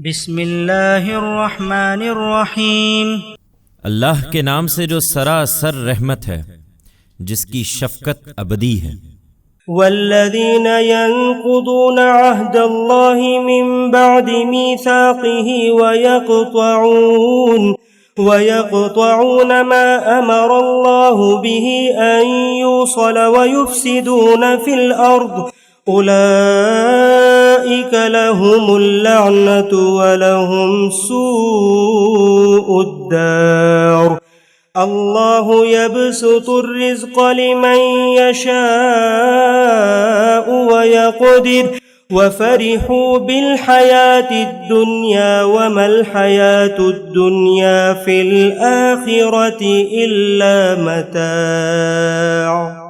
بسم اللہ الرحمن الرحیم۔ اللہ کے نام سے جو سراسر رحمت ہے، جس کی شفقت ابدی ہے۔ والذین ينقضون عہد اللہ من بعد میثاقہ ويقطعون ما امر اللہ به ان یوصل ويفسدون فی الارض اولئک لهم اللعنة ولهم سوء الدار۔ اللہ یبسط الرزق لمن یشاء ویقدر وفرحوا بالحیاة الدنیا وما الحیاة الدنیا فی الآخرة الا متاع۔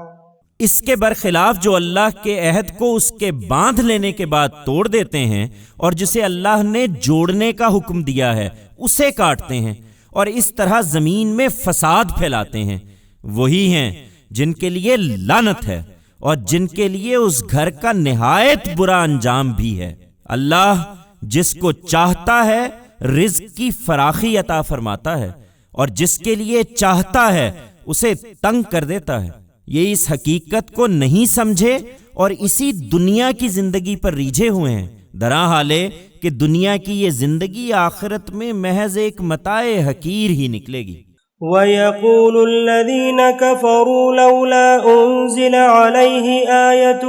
اس کے برخلاف جو اللہ کے عہد کو اس کے باندھ لینے کے بعد توڑ دیتے ہیں اور جسے اللہ نے جوڑنے کا حکم دیا ہے اسے کاٹتے ہیں اور اس طرح زمین میں فساد پھیلاتے ہیں، وہی ہیں جن کے لیے لعنت ہے اور جن کے لیے اس گھر کا نہایت برا انجام بھی ہے۔ اللہ جس کو چاہتا ہے رزق کی فراخی عطا فرماتا ہے اور جس کے لیے چاہتا ہے اسے تنگ کر دیتا ہے۔ یہ اس حقیقت کو نہیں سمجھے اور اسی دنیا کی زندگی پر ریجھے ہوئے ہیں، درا حالے کہ دنیا کی یہ زندگی آخرت میں محض ایک متاع حقیر ہی نکلے گی۔ وَيَقُولُ الَّذِينَ كَفَرُوا لَوْلَا أُنزِلَ عَلَيْهِ آيَةٌ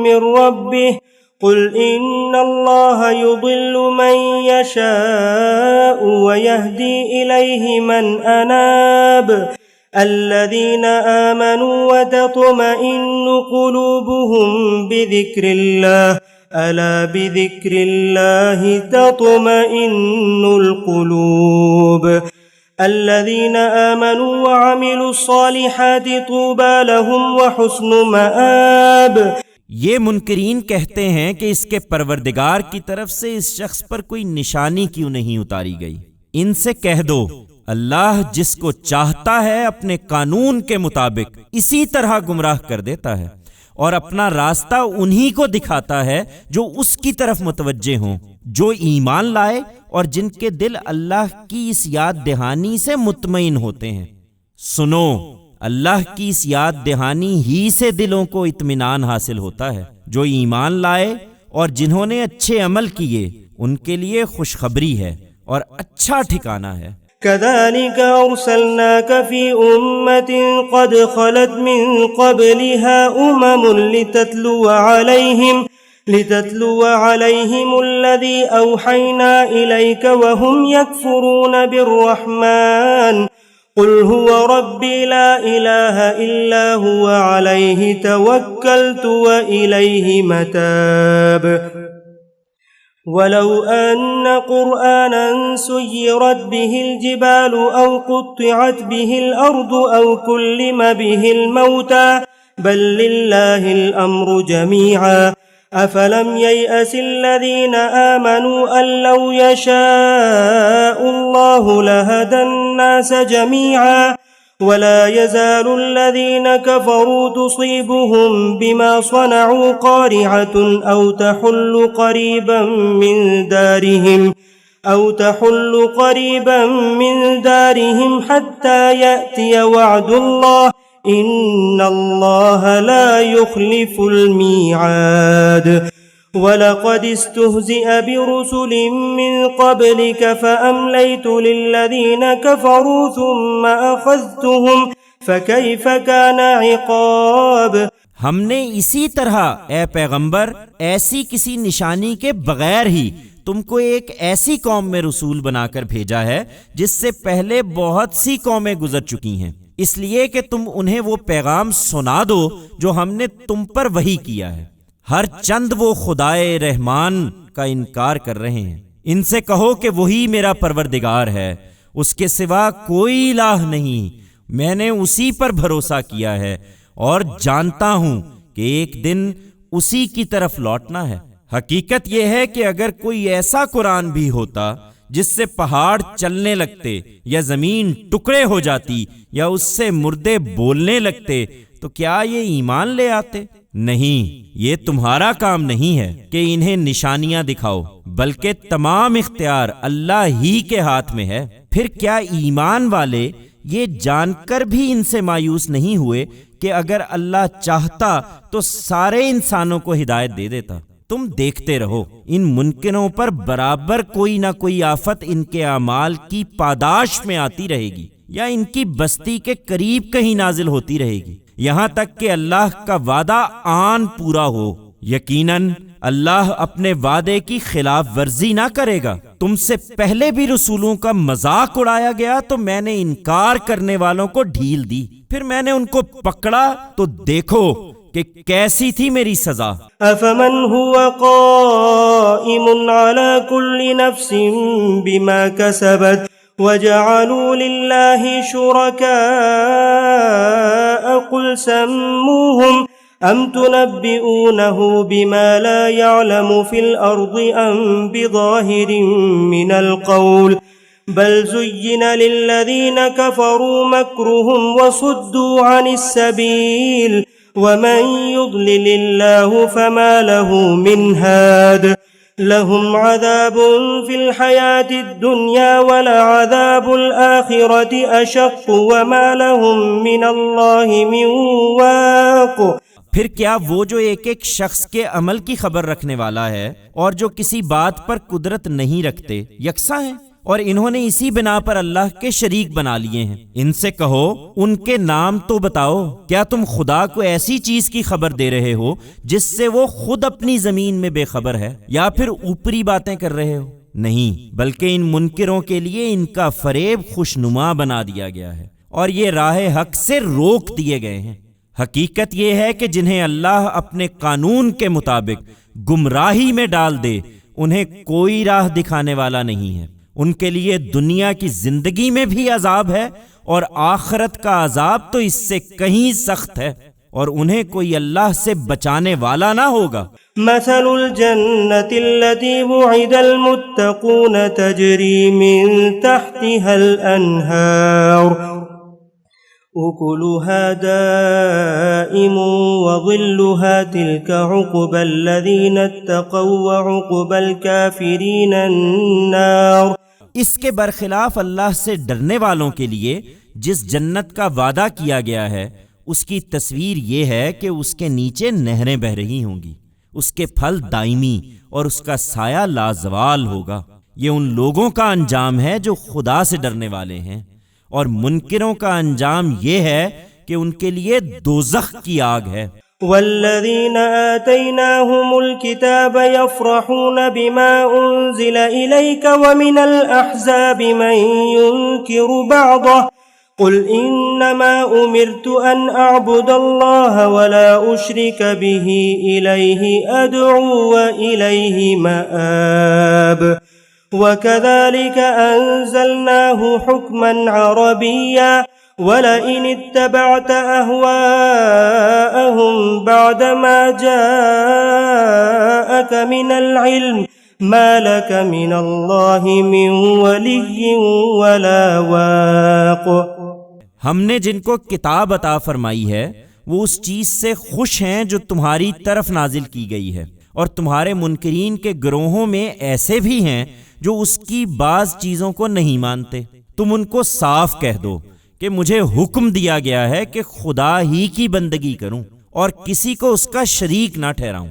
مِّن رَّبِّهِ قُلْ إِنَّ اللَّهَ يُضِلُّ مَن يَشَاءُ وَيَهْدِي إِلَيْهِ مَنْ أَنَابَ الَّذِينَ آمَنُوا وَتَطْمَئِنُّ قُلُوبُهُم بِذِكْرِ اللَّهِ أَلَا بِذِكْرِ اللَّهِ تَطْمَئِنُّ الْقُلُوبُ الَّذِينَ آمَنُوا وَعَمِلُوا الصَّالِحَاتِ طُوبَى لَهُمْ وَحُسْنُ مَآبٍ۔ یہ منکرین کہتے ہیں کہ اس کے پروردگار کی طرف سے اس شخص پر کوئی نشانی کیوں نہیں اتاری گئی؟ ان سے کہہ دو اللہ جس کو چاہتا ہے اپنے قانون کے مطابق اسی طرح گمراہ کر دیتا ہے اور اپنا راستہ انہی کو دکھاتا ہے جو اس کی طرف متوجہ ہوں، جو ایمان لائے اور جن کے دل اللہ کی اس یاد دہانی سے مطمئن ہوتے ہیں۔ سنو، اللہ کی اس یاد دہانی ہی سے دلوں کو اطمینان حاصل ہوتا ہے۔ جو ایمان لائے اور جنہوں نے اچھے عمل کیے ان کے لیے خوشخبری ہے اور اچھا ٹھکانہ ہے۔ كذلك أرسلناك في أمة قد خلت من قبلها لتتلو عليهم الذي أوحينا إليك وهم يكفرون بالرحمن قل هو ربي لا إله إلا هو عليه توكلت وإليه متاب۔ ولو أن قرآنا سيرت به الجبال أو قطعت به الأرض أو كلم به الموتى بل لله الأمر جميعا أفلم ييأس الذين آمنوا أن لو يشاء الله لهدى الناس جميعا ولا يزال الذين كفروا تصيبهم بما صنعوا قارعة أو تحل قريبا من دارهم حتى يأتي وعد الله إن الله لا يخلف الميعاد۔ وَلَقَدِ اسْتُهْزِئَ بِرُسُلٍ مِّن قَبْلِكَ فَأَمْلَيْتُ لِلَّذِينَ كَفَرُوا ثُمَّ أَخَذْتُهُمْ فَكَيْفَ كَانَ عِقَابِ۔ ہم نے اسی طرح اے پیغمبر ایسی کسی نشانی کے بغیر ہی تم کو ایک ایسی قوم میں رسول بنا کر بھیجا ہے جس سے پہلے بہت سی قومیں گزر چکی ہیں، اس لیے کہ تم انہیں وہ پیغام سنا دو جو ہم نے تم پر وحی کیا ہے۔ ہر چند وہ خدائے رحمان کا انکار کر رہے ہیں۔ ان سے کہو کہ وہی میرا پروردگار ہے، اس کے سوا کوئی الہ نہیں، میں نے اسی پر بھروسہ کیا ہے اور جانتا ہوں کہ ایک دن اسی کی طرف لوٹنا ہے۔ حقیقت یہ ہے کہ اگر کوئی ایسا قرآن بھی ہوتا جس سے پہاڑ چلنے لگتے یا زمین ٹکڑے ہو جاتی یا اس سے مردے بولنے لگتے تو کیا یہ ایمان لے آتے؟ نہیں، یہ تمہارا کام نہیں ہے کہ انہیں نشانیاں دکھاؤ، بلکہ تمام اختیار اللہ ہی کے ہاتھ میں ہے۔ پھر کیا ایمان والے یہ جان کر بھی ان سے مایوس نہیں ہوئے کہ اگر اللہ چاہتا تو سارے انسانوں کو ہدایت دے دیتا؟ تم دیکھتے رہو، ان منکروں پر برابر کوئی نہ کوئی آفت ان کے اعمال کی پاداش میں آتی رہے گی، یا ان کی بستی کے قریب کہیں نازل ہوتی رہے گی، یہاں تک کہ اللہ کا وعدہ آن پورا ہو۔ یقیناً اللہ اپنے وعدے کی خلاف ورزی نہ کرے گا۔ تم سے پہلے بھی رسولوں کا مذاق اڑایا گیا تو میں نے انکار کرنے والوں کو ڈھیل دی، پھر میں نے ان کو پکڑا تو دیکھو کہ کیسی تھی میری سزا۔ افمن هو قائم على كل نفس بما كسبت وجعلوا لله شركاء قل سموهم أم تنبئونه بما لا يعلم في الأرض أم بظاهر من القول بل زين للذين كفروا مكرهم وصدوا عن السبيل ومن يضلل الله فما له من هاد لهم عذاب في الحياة الدنيا ولعذاب الآخرة أشق وما لهم من الله من واق۔ پھر کیا وہ جو ایک ایک شخص کے عمل کی خبر رکھنے والا ہے اور جو کسی بات پر قدرت نہیں رکھتے یکساں ہیں؟ اور انہوں نے اسی بنا پر اللہ کے شریک بنا لیے ہیں۔ ان سے کہو ان کے نام تو بتاؤ، کیا تم خدا کو ایسی چیز کی خبر دے رہے ہو جس سے وہ خود اپنی زمین میں بے خبر ہے، یا پھر اوپری باتیں کر رہے ہو؟ نہیں، بلکہ ان منکروں کے لیے ان کا فریب خوشنما بنا دیا گیا ہے اور یہ راہ حق سے روک دیے گئے ہیں۔ حقیقت یہ ہے کہ جنہیں اللہ اپنے قانون کے مطابق گمراہی میں ڈال دے انہیں کوئی راہ دکھانے والا نہیں ہے۔ ان کے لیے دنیا کی زندگی میں بھی عذاب ہے اور آخرت کا عذاب تو اس سے کہیں سخت ہے، اور انہیں کوئی اللہ سے بچانے والا نہ ہوگا۔ مثل الجنة التي وعد المتقون تجري من تحتها الأنهار أكلها دائم وظلها تلك عقبى الذين اتقوا وعقبى الكافرين النار۔ اس کے برخلاف اللہ سے ڈرنے والوں کے لیے جس جنت کا وعدہ کیا گیا ہے اس کی تصویر یہ ہے کہ اس کے نیچے نہریں بہہ رہی ہوں گی، اس کے پھل دائمی اور اس کا سایہ لازوال ہوگا۔ یہ ان لوگوں کا انجام ہے جو خدا سے ڈرنے والے ہیں، اور منکروں کا انجام یہ ہے کہ ان کے لیے دوزخ کی آگ ہے۔ والذين آتيناهم الكتاب يفرحون بما أنزل إليك ومن الأحزاب من ينكر بعضه قل إنما أمرت أن أعبد الله ولا أشرك به إليه أدعو وإليه مآب وكذلك أنزلناه حكما عربيا وَلَئِنِ اتَّبَعْتَ أَهْوَاءَهُمْ بَعْدَمَا جَاءَكَ مِنَ الْعِلْمِ مَا لَكَ مِنَ اللَّهِ مِنْ وَلِيٍّ وَلَا وَاقٍ۔ ہم نے جن کو کتاب عطا فرمائی ہے وہ اس چیز سے خوش ہیں جو تمہاری طرف نازل کی گئی ہے، اور تمہارے منکرین کے گروہوں میں ایسے بھی ہیں جو اس کی بعض چیزوں کو نہیں مانتے۔ تم ان کو صاف کہہ دو کہ مجھے حکم دیا گیا ہے کہ خدا ہی کی بندگی کروں اور کسی کو اس کا شریک نہ ٹھہراؤں۔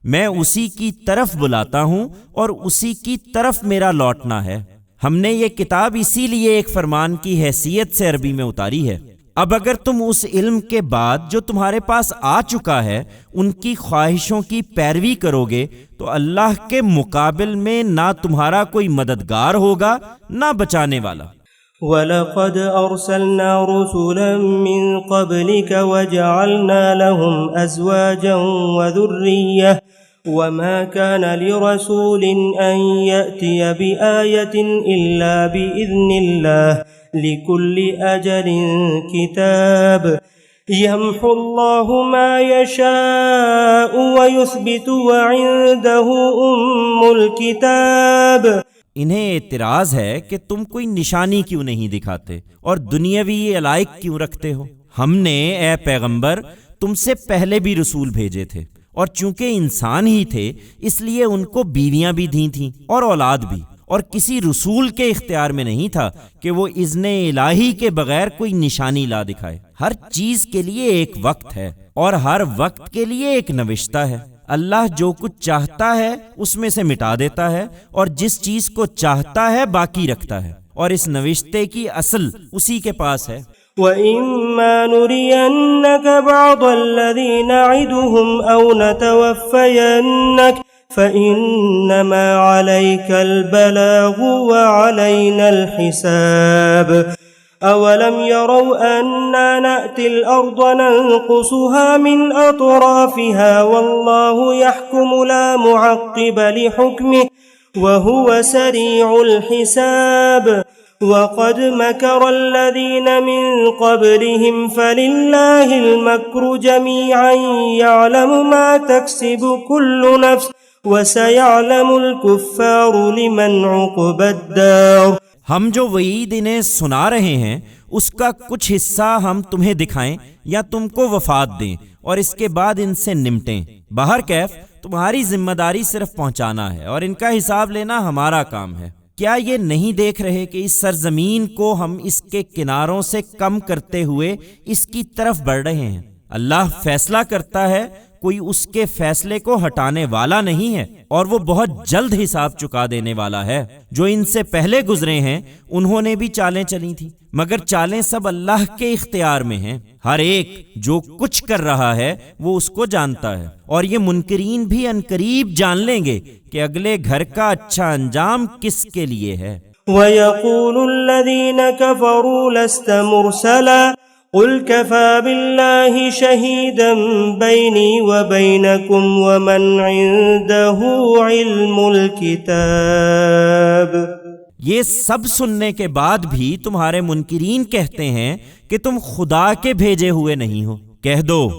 میں اسی کی طرف بلاتا ہوں اور اسی کی طرف میرا لوٹنا ہے۔ ہم نے یہ کتاب اسی لیے ایک فرمان کی حیثیت سے عربی میں اتاری ہے۔ اب اگر تم اس علم کے بعد جو تمہارے پاس آ چکا ہے ان کی خواہشوں کی پیروی کرو گے تو اللہ کے مقابل میں نہ تمہارا کوئی مددگار ہوگا نہ بچانے والا۔ وَلَقَدْ أَرْسَلْنَا رُسُلًا مِّن قَبْلِكَ وَجَعَلْنَا لَهُمْ أَزْوَاجًا وَذُرِّيَّةً وَمَا كَانَ لِرَسُولٍ أَن يَأْتِيَ بِآيَةٍ إِلَّا بِإِذْنِ اللَّهِ لِكُلِّ أَجَلٍ كِتَابٌ يَمْحُو اللَّهُ مَا يَشَاءُ وَيُثْبِتُ وَعِندَهُ أُمُّ الْكِتَابِ۔ انہیں اعتراض ہے کہ تم کوئی نشانی کیوں نہیں دکھاتے اور دنیاوی علائق کیوں رکھتے ہو؟ ہم نے اے پیغمبر تم سے پہلے بھی رسول بھیجے تھے، اور چونکہ انسان ہی تھے اس لیے ان کو بیویاں بھی دی تھیں اور اولاد بھی، اور کسی رسول کے اختیار میں نہیں تھا کہ وہ اذن الہی کے بغیر کوئی نشانی لا دکھائے۔ ہر چیز کے لیے ایک وقت ہے اور ہر وقت کے لیے ایک نوشتہ ہے۔ اللہ جو کچھ چاہتا ہے اس میں سے مٹا دیتا ہے، اور جس چیز کو چاہتا ہے باقی رکھتا ہے، اور اس نوشتے کی اصل اسی کے پاس ہے۔ وَإِمَّا نُرِيَنَّكَ بَعْضَ الَّذِي نَعِدُهُمْ أَوْ نَتَوَفَّيَنَّكَ فَإِنَّمَا عَلَيْكَ الْبَلَاغُ وَعَلَيْنَا الْحِسَابُ أَوَلَمْ يَرَوْا أَنَّا نَأْتِي الْأَرْضَ نَنْقُصُهَا مِنْ أَطْرَافِهَا وَاللَّهُ يَحْكُمُ لَا مُعَقِّبَ لِحُكْمِهِ وَهُوَ سَرِيعُ الْحِسَابِ وَقَدْ مَكَرَ الَّذِينَ مِنْ قَبْلِهِمْ فَلِلَّهِ الْمَكْرُ جَمِيعًا يَعْلَمُ مَا تَكْسِبُ كُلُّ نَفْسٍ وَسَيَعْلَمُ الْكُفَّارُ لِمَنْ عُقْبَى الدَّارِ۔ ہم جو وعید انہیں سنا رہے ہیں اس کا کچھ حصہ ہم تمہیں دکھائیں یا تم کو وفات دیں اور اس کے بعد ان سے نمٹیں۔ بہرکیف تمہاری ذمہ داری صرف پہنچانا ہے اور ان کا حساب لینا ہمارا کام ہے۔ کیا یہ نہیں دیکھ رہے کہ اس سرزمین کو ہم اس کے کناروں سے کم کرتے ہوئے اس کی طرف بڑھ رہے ہیں؟ اللہ فیصلہ کرتا ہے، کوئی اس کے فیصلے کو ہٹانے والا نہیں ہے، اور وہ بہت جلد حساب چکا دینے والا ہے۔ جو ان سے پہلے گزرے ہیں انہوں نے بھی چالیں چلی تھیں، مگر چالیں سب اللہ کے اختیار میں ہیں۔ ہر ایک جو کچھ کر رہا ہے وہ اس کو جانتا ہے، اور یہ منکرین بھی عنقریب جان لیں گے کہ اگلے گھر کا اچھا انجام کس کے لیے ہے۔ وَيَقُولُ الَّذِينَ كَفَرُوا لَسْتَ مُرْسَلًا قُلْ كَفَى بِاللَّهِ شَهِيدًا بَيْنِي وَبَيْنَكُمْ وَمَنْ عِندَهُ عِلْمُ الْكِتَابِ۔ یہ سب سننے کے بعد بھی تمہارے منکرین کہتے ہیں کہ تم خدا کے بھیجے ہوئے نہیں ہو۔ کہہ دو،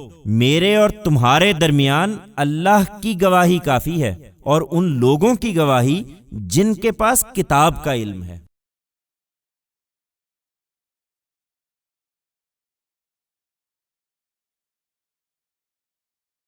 میرے اور تمہارے درمیان اللہ کی گواہی کافی ہے، اور ان لوگوں کی گواہی جن کے پاس کتاب کا علم ہے۔